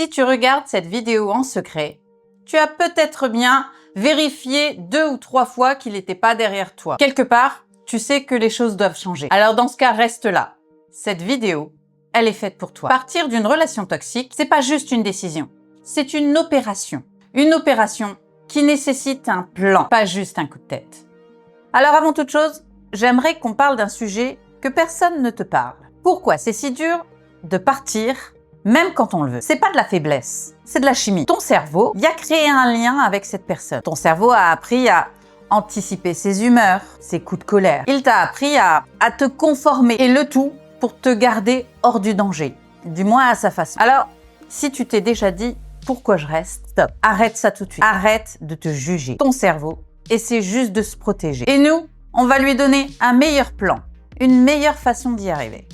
Si tu regardes cette vidéo en secret, tu as peut-être bien vérifié 2 ou 3 fois qu'il n'était pas derrière toi. Quelque part, tu sais que les choses doivent changer. Alors dans ce cas, reste là. Cette vidéo, elle est faite pour toi. Partir d'une relation toxique, c'est pas juste une décision. C'est une opération. Une opération qui nécessite un plan, pas juste un coup de tête. Alors avant toute chose, j'aimerais qu'on parle d'un sujet que personne ne te parle. Pourquoi c'est si dur de partir même quand on le veut? C'est pas de la faiblesse, c'est de la chimie. Ton cerveau y a créé un lien avec cette personne. Ton cerveau a appris à anticiper ses humeurs, ses coups de colère. Il t'a appris à te conformer, et le tout pour te garder hors du danger, du moins à sa façon. Alors, si tu t'es déjà dit « pourquoi je reste ?» Stop, arrête ça tout de suite. Arrête de te juger. Ton cerveau essaie juste de se protéger. Et nous, on va lui donner un meilleur plan, une meilleure façon d'y arriver.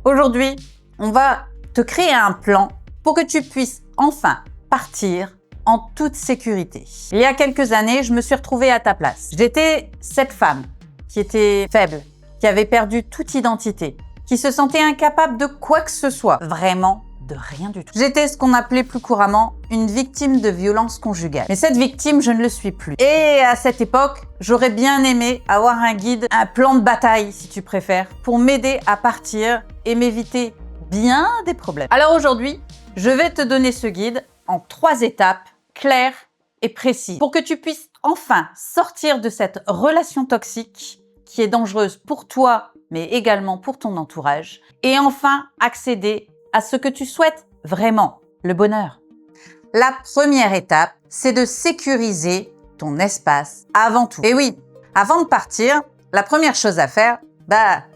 Aujourd'hui, on va te créer un plan pour que tu puisses enfin partir en toute sécurité. Il y a quelques années, je me suis retrouvée à ta place. J'étais cette femme qui était faible, qui avait perdu toute identité, qui se sentait incapable de quoi que ce soit, vraiment de rien du tout. J'étais ce qu'on appelait plus couramment une victime de violence conjugale. Mais cette victime, je ne le suis plus. Et à cette époque, j'aurais bien aimé avoir un guide, un plan de bataille si tu préfères, pour m'aider à partir et m'éviter bien des problèmes. Alors aujourd'hui, je vais te donner ce guide en 3 étapes claires et précises pour que tu puisses enfin sortir de cette relation toxique qui est dangereuse pour toi, mais également pour ton entourage, et enfin accéder à ce que tu souhaites vraiment, le bonheur. La première étape, c'est de sécuriser ton espace avant tout. Et oui, avant de partir, la première chose à faire,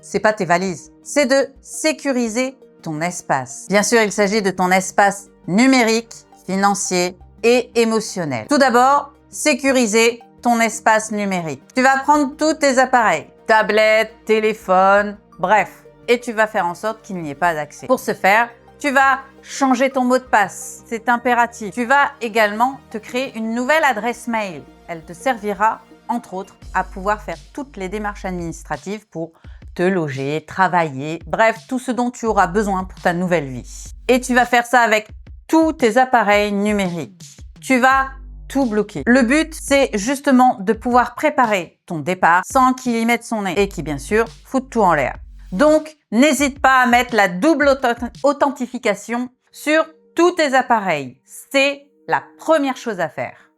c'est pas tes valises, c'est de sécuriser ton espace. Bien sûr, il s'agit de ton espace numérique, financier et émotionnel. Tout d'abord, sécuriser ton espace numérique. Tu vas prendre tous tes appareils, tablettes, téléphones, bref, et tu vas faire en sorte qu'il n'y ait pas d'accès. Pour ce faire, tu vas changer ton mot de passe, c'est impératif. Tu vas également te créer une nouvelle adresse mail. Elle te servira, entre autres, à pouvoir faire toutes les démarches administratives pour te loger, travailler, bref, tout ce dont tu auras besoin pour ta nouvelle vie. Et tu vas faire ça avec tous tes appareils numériques. Tu vas tout bloquer. Le but, c'est justement de pouvoir préparer ton départ sans qu'il y mette son nez et qui, bien sûr, foute tout en l'air. Donc, n'hésite pas à mettre la double authentification sur tous tes appareils. C'est la première chose à faire.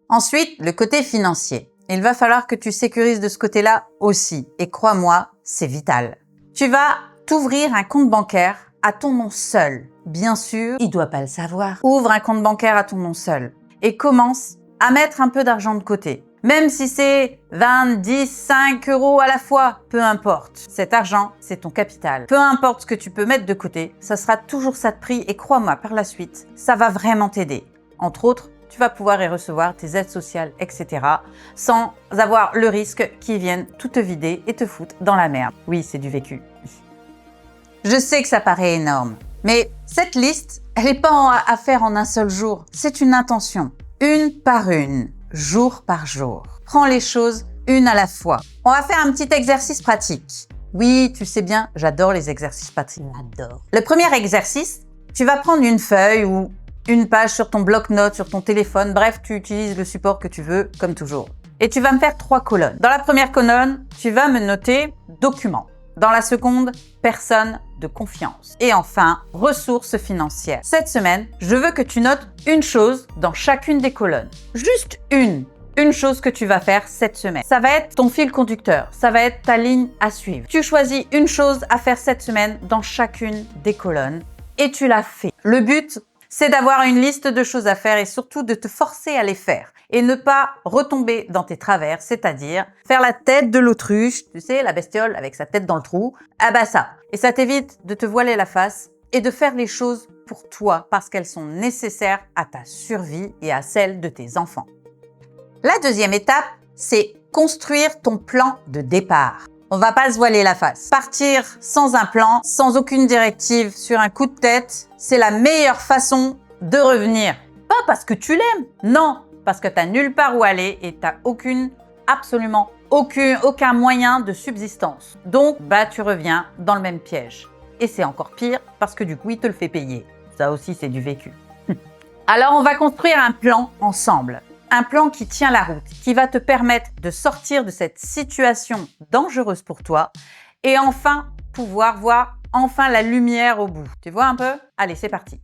Ensuite, le côté financier. Il va falloir que tu sécurises de ce côté-là aussi. Et crois-moi, c'est vital. Tu vas t'ouvrir un compte bancaire à ton nom seul. Bien sûr, il ne doit pas le savoir. Ouvre un compte bancaire à ton nom seul et commence à mettre un peu d'argent de côté. Même si c'est 20, 10, 5 euros à la fois, peu importe. Cet argent, c'est ton capital. Peu importe ce que tu peux mettre de côté, ça sera toujours ça de prix et crois-moi, par la suite, ça va vraiment t'aider. Entre autres, tu vas pouvoir y recevoir tes aides sociales, etc. sans avoir le risque qu'ils viennent tout te vider et te foutre dans la merde. Oui, c'est du vécu. Je sais que ça paraît énorme, mais cette liste, elle n'est pas à faire en un seul jour. C'est une intention, une par une, jour par jour. Prends les choses une à la fois. On va faire un petit exercice pratique. Oui, tu sais bien, j'adore les exercices pratiques. J'adore. Le premier exercice, tu vas prendre une feuille ou une page sur ton bloc-notes, sur ton téléphone. Bref, tu utilises le support que tu veux, comme toujours. Et tu vas me faire 3 colonnes. Dans la première colonne, tu vas me noter « Documents ». Dans la seconde, « Personne de confiance ». Et enfin, « Ressources financières ». Cette semaine, je veux que tu notes une chose dans chacune des colonnes. Juste une chose que tu vas faire cette semaine. Ça va être ton fil conducteur, ça va être ta ligne à suivre. Tu choisis une chose à faire cette semaine dans chacune des colonnes et tu la fais. Le but, c'est d'avoir une liste de choses à faire et surtout de te forcer à les faire et ne pas retomber dans tes travers, c'est-à-dire faire la tête de l'autruche, tu sais, la bestiole avec sa tête dans le trou. Ça. Et ça t'évite de te voiler la face et de faire les choses pour toi parce qu'elles sont nécessaires à ta survie et à celle de tes enfants. La deuxième étape, c'est construire ton plan de départ. On va pas se voiler la face. Partir sans un plan, sans aucune directive, sur un coup de tête, c'est la meilleure façon de revenir. Pas parce que tu l'aimes, non, parce que tu n'as nulle part où aller et tu n'as absolument aucun moyen de subsistance. Donc, tu reviens dans le même piège. Et c'est encore pire parce que du coup, il te le fait payer. Ça aussi, c'est du vécu. Alors, on va construire un plan ensemble. Un plan qui tient la route, qui va te permettre de sortir de cette situation dangereuse pour toi et enfin pouvoir voir enfin la lumière au bout. Tu vois un peu? Allez, c'est parti.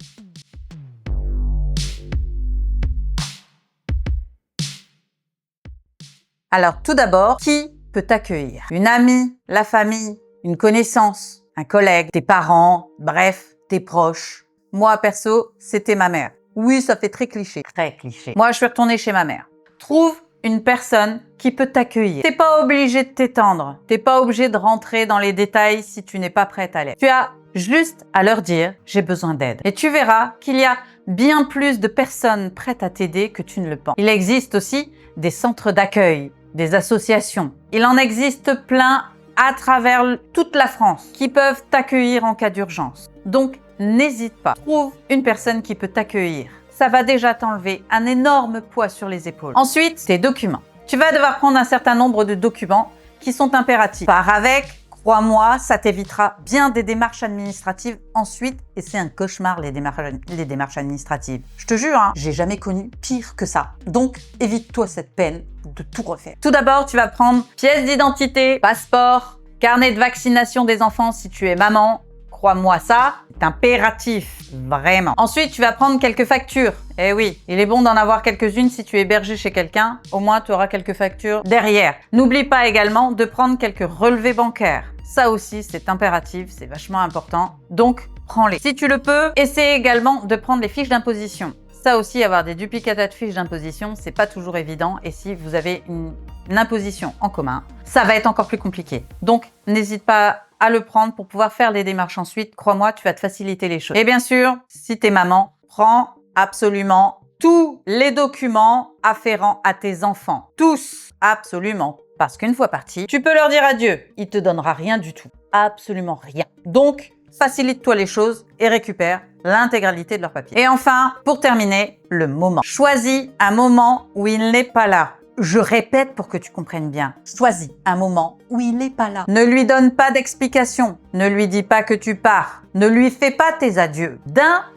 Alors, tout d'abord, qui peut t'accueillir? Une amie, la famille, une connaissance, un collègue, tes parents, bref, tes proches. Moi, perso, c'était ma mère. Oui, ça fait très cliché. Très cliché. Moi, je suis retournée chez ma mère. Trouve une personne qui peut t'accueillir. T'es pas obligé de t'étendre. T'es pas obligé de rentrer dans les détails si tu n'es pas prête à l'être. Tu as juste à leur dire « j'ai besoin d'aide ». Et tu verras qu'il y a bien plus de personnes prêtes à t'aider que tu ne le penses. Il existe aussi des centres d'accueil, des associations. Il en existe plein à travers toute la France qui peuvent t'accueillir en cas d'urgence. Donc, n'hésite pas. Trouve une personne qui peut t'accueillir. Ça va déjà t'enlever un énorme poids sur les épaules. Ensuite, tes documents. Tu vas devoir prendre un certain nombre de documents qui sont impératifs. Pars avec, crois-moi, ça t'évitera bien des démarches administratives ensuite. Et c'est un cauchemar, les démarches administratives. Je te jure, hein, j'ai jamais connu pire que ça. Donc, évite-toi cette peine de tout refaire. Tout d'abord, tu vas prendre pièce d'identité, passeport, carnet de vaccination des enfants si tu es maman. Crois-moi, ça, c'est impératif, vraiment. Ensuite, tu vas prendre quelques factures. Eh oui, il est bon d'en avoir quelques-unes si tu es hébergé chez quelqu'un. Au moins, tu auras quelques factures derrière. N'oublie pas également de prendre quelques relevés bancaires. Ça aussi, c'est impératif, c'est vachement important. Donc, prends-les. Si tu le peux, essaie également de prendre les fiches d'imposition. Ça aussi, avoir des duplicata de fiches d'imposition, c'est pas toujours évident. Et si vous avez une imposition en commun, ça va être encore plus compliqué. Donc, n'hésite pas à le prendre pour pouvoir faire les démarches ensuite. Crois-moi, tu vas te faciliter les choses. Et bien sûr, si t'es maman, prends absolument tous les documents afférents à tes enfants. Tous, absolument. Parce qu'une fois parti, tu peux leur dire adieu. Il te donnera rien du tout. Absolument rien. Donc, facilite-toi les choses et récupère l'intégralité de leurs papiers. Et enfin, pour terminer, le moment. Choisis un moment où il n'est pas là. Je répète pour que tu comprennes bien. Choisis un moment où il n'est pas là. Ne lui donne pas d'explication. Ne lui dis pas que tu pars. Ne lui fais pas tes adieux.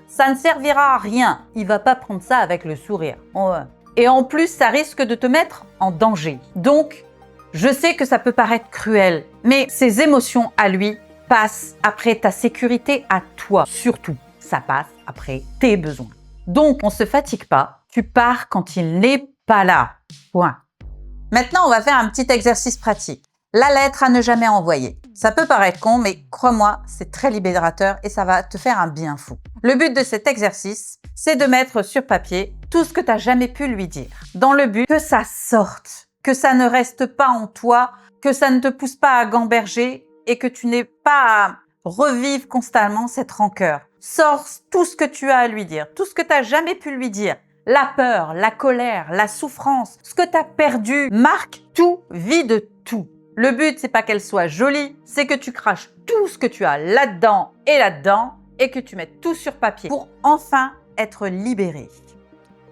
Ça ne servira à rien. Il va pas prendre ça avec le sourire. Et en plus, ça risque de te mettre en danger. Donc, je sais que ça peut paraître cruel, mais ces émotions à lui passent après ta sécurité à toi. Surtout, ça passe après tes besoins. Donc, on se fatigue pas. Tu pars quand il n'est pas là. Point. Maintenant, on va faire un petit exercice pratique. La lettre à ne jamais envoyer. Ça peut paraître con, mais crois-moi, c'est très libérateur et ça va te faire un bien fou. Le but de cet exercice, c'est de mettre sur papier tout ce que tu n'as jamais pu lui dire. Dans le but que ça sorte, que ça ne reste pas en toi, que ça ne te pousse pas à gamberger et que tu n'aies pas à revivre constamment cette rancœur. Sors tout ce que tu as à lui dire, tout ce que tu n'as jamais pu lui dire. La peur, la colère, la souffrance, ce que tu as perdu, marque tout, vide tout. Le but, c'est pas qu'elle soit jolie, c'est que tu craches tout ce que tu as là-dedans et que tu mettes tout sur papier pour enfin être libéré.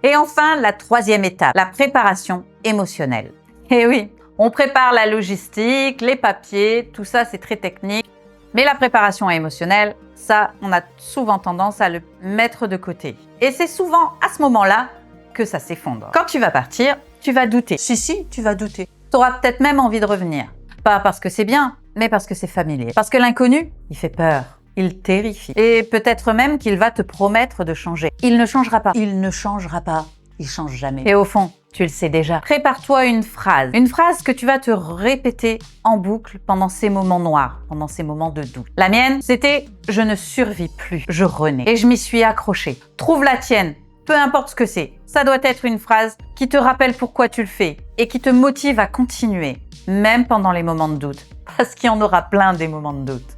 Et enfin, la troisième étape, la préparation émotionnelle. Eh oui, on prépare la logistique, les papiers, tout ça, c'est très technique. Mais la préparation émotionnelle, ça, on a souvent tendance à le mettre de côté. Et c'est souvent à ce moment-là que ça s'effondre. Quand tu vas partir, tu vas douter. Si, tu vas douter. Tu auras peut-être même envie de revenir. Pas parce que c'est bien, mais parce que c'est familier. Parce que l'inconnu, il fait peur. Il terrifie. Et peut-être même qu'il va te promettre de changer. Il ne changera pas. Il ne changera pas. Il change jamais. Et au fond, tu le sais déjà. Prépare-toi une phrase. Une phrase que tu vas te répéter en boucle pendant ces moments noirs, pendant ces moments de doute. La mienne, c'était « Je ne survis plus, je renais ». Et je m'y suis accrochée. Trouve la tienne, peu importe ce que c'est. Ça doit être une phrase qui te rappelle pourquoi tu le fais et qui te motive à continuer, même pendant les moments de doute. Parce qu'il y en aura plein des moments de doute.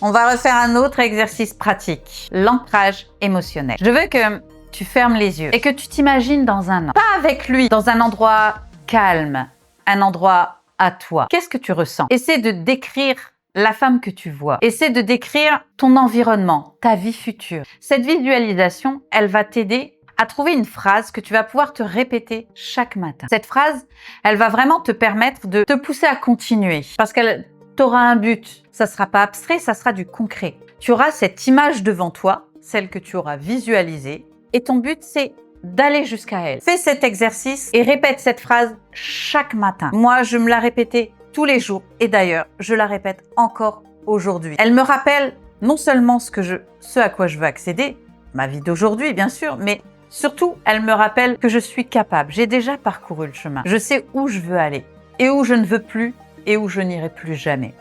On va refaire un autre exercice pratique, l'ancrage émotionnel. Je veux que tu fermes les yeux et que tu t'imagines dans un an. Pas avec lui, dans un endroit calme, un endroit à toi. Qu'est-ce que tu ressens? Essaie de décrire la femme que tu vois. Essaie de décrire ton environnement, ta vie future. Cette visualisation, elle va t'aider à trouver une phrase que tu vas pouvoir te répéter chaque matin. Cette phrase, elle va vraiment te permettre de te pousser à continuer parce qu'elle t'aura un but. Ça sera pas abstrait, ça sera du concret. Tu auras cette image devant toi, celle que tu auras visualisée, et ton but, c'est d'aller jusqu'à elle. Fais cet exercice et répète cette phrase chaque matin. Moi, je me la répétais tous les jours, et d'ailleurs, je la répète encore aujourd'hui. Elle me rappelle non seulement ce à quoi je veux accéder, ma vie d'aujourd'hui, bien sûr, mais surtout, elle me rappelle que je suis capable. J'ai déjà parcouru le chemin. Je sais où je veux aller et où je ne veux plus et où je n'irai plus jamais.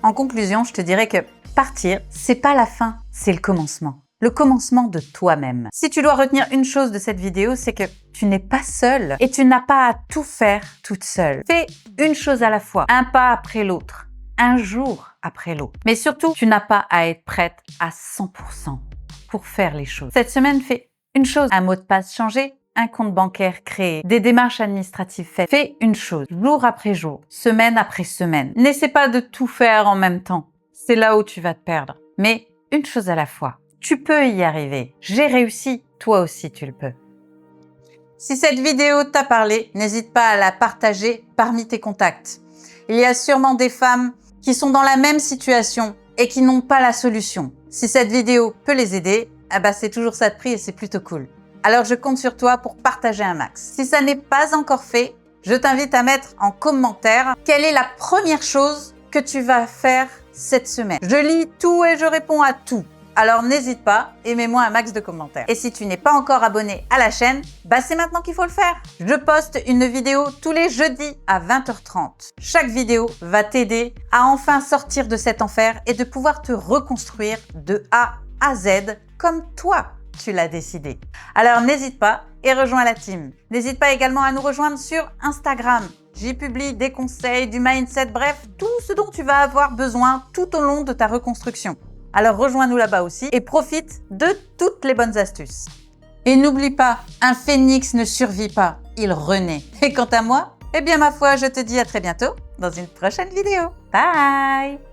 En conclusion, je te dirais que partir, c'est pas la fin, c'est le commencement. Le commencement de toi-même. Si tu dois retenir une chose de cette vidéo, c'est que tu n'es pas seule et tu n'as pas à tout faire toute seule. Fais une chose à la fois, un pas après l'autre, un jour après l'autre. Mais surtout, tu n'as pas à être prête à 100% pour faire les choses. Cette semaine, fais une chose, un mot de passe changé, un compte bancaire créé, des démarches administratives faites. Fais une chose, jour après jour, semaine après semaine. N'essaie pas de tout faire en même temps. C'est là où tu vas te perdre. Mais une chose à la fois. Tu peux y arriver. J'ai réussi, toi aussi tu le peux. Si cette vidéo t'a parlé, n'hésite pas à la partager parmi tes contacts. Il y a sûrement des femmes qui sont dans la même situation et qui n'ont pas la solution. Si cette vidéo peut les aider, c'est toujours ça de prix et c'est plutôt cool. Alors je compte sur toi pour partager un max. Si ça n'est pas encore fait, je t'invite à mettre en commentaire quelle est la première chose que tu vas faire cette semaine. Je lis tout et je réponds à tout. Alors n'hésite pas et mets-moi un max de commentaires. Et si tu n'es pas encore abonné à la chaîne, c'est maintenant qu'il faut le faire. Je poste une vidéo tous les jeudis à 20h30. Chaque vidéo va t'aider à enfin sortir de cet enfer et de pouvoir te reconstruire de A à Z comme toi tu l'as décidé. Alors n'hésite pas et rejoins la team. N'hésite pas également à nous rejoindre sur Instagram. J'y publie des conseils, du mindset, bref, tout ce dont tu vas avoir besoin tout au long de ta reconstruction. Alors rejoins-nous là-bas aussi et profite de toutes les bonnes astuces. Et n'oublie pas, un phénix ne survit pas, il renaît. Et quant à moi, ma foi, je te dis à très bientôt dans une prochaine vidéo. Bye!